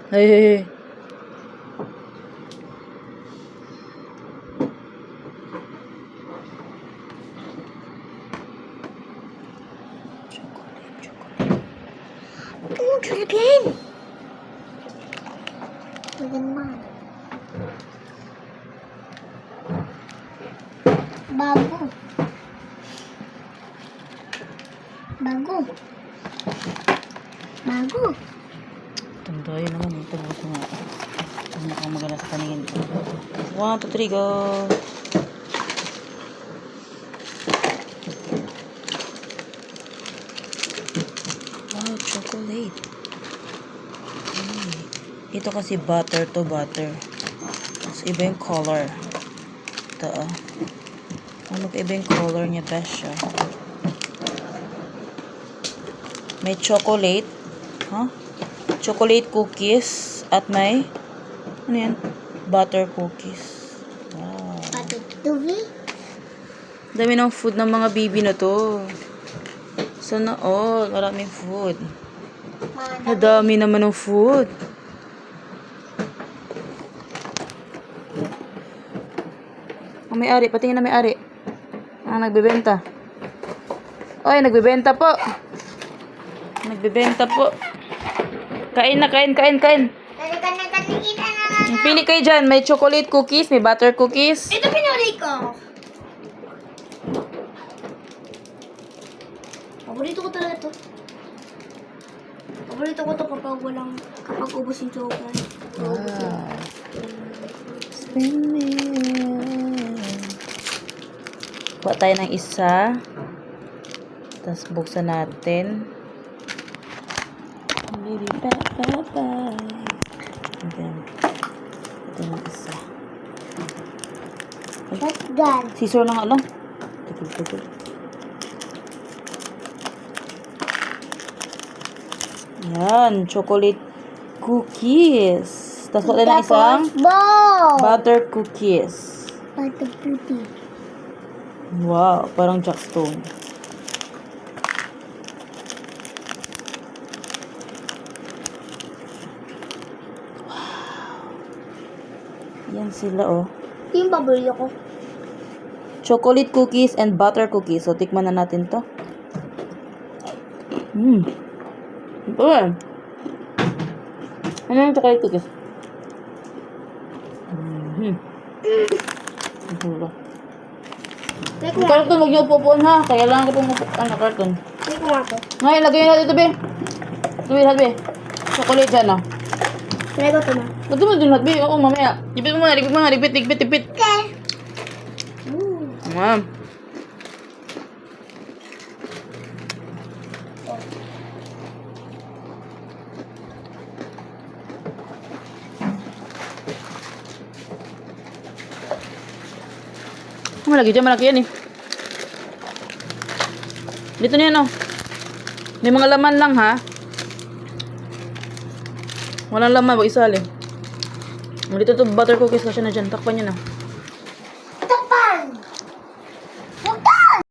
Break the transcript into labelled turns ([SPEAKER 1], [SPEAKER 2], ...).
[SPEAKER 1] Hey, hey, hey.
[SPEAKER 2] Oh, try again. Maganda. Bago. Bago. Bago.
[SPEAKER 1] Tandayo naman. Ito gusto nga. Ano kang magana sa paningin. 1, 2, 3, go! Wow, chocolate. Ito kasi butter to butter. Tapos iba yung color. Ito oh. Iba yung color niya, best siya. May chocolate. Huh? Chocolate cookies. At may, ano yan? Butter cookies. Wow.
[SPEAKER 2] Patutubi.
[SPEAKER 1] Dami ng food ng mga baby na to. Sana all. Maraming food. Madami naman ng food. Ang may-ari. Patingin na may-ari. Nagbebenta. Oy, nagbebenta po. Nagbebenta po. Kain na, kain. Pili kayo dyan. May chocolate cookies, may butter cookies.
[SPEAKER 2] Ito pinuli ko. Paborito ko talaga to. Paborito ko to kapag ubos yung chocolate.
[SPEAKER 1] Wow. Spinning. Kuha tayo ng isa. Tapos buksan natin. Bye. And then, ito yung isa.
[SPEAKER 2] That's done.
[SPEAKER 1] Scissor na nga lang. Tigil. Yan, chocolate cookies. Tapos kuha tayo ng isang butter cookies.
[SPEAKER 2] Butter cookie.
[SPEAKER 1] Wow, parang Jackstone. Yan sila, oh.
[SPEAKER 2] Ito yung paborito ko.
[SPEAKER 1] Chocolate cookies and butter cookies. So, tikman na natin to. Ito eh. Ano yung chocolate cookies? Yung carton, huwag niyo upupuan ha. Kaya lang ko pong upuan na carton.
[SPEAKER 2] Hindi ko nga to.
[SPEAKER 1] Ngayon, lagay nyo natin ito, be. Ito, be. Chocolate dyan, oh.
[SPEAKER 2] Try ko to na.
[SPEAKER 1] Ito mo dun, be. Oo, mamaya. Lipit mo muna, lipit.
[SPEAKER 2] Okay.
[SPEAKER 1] Ma'am. Malaki dyan, malaki yan eh. Dito na yan, oh. May mga laman lang, ha. Walang laman, wag isali. Dito to butter cookies kasi na dyan. Takpan nyo na.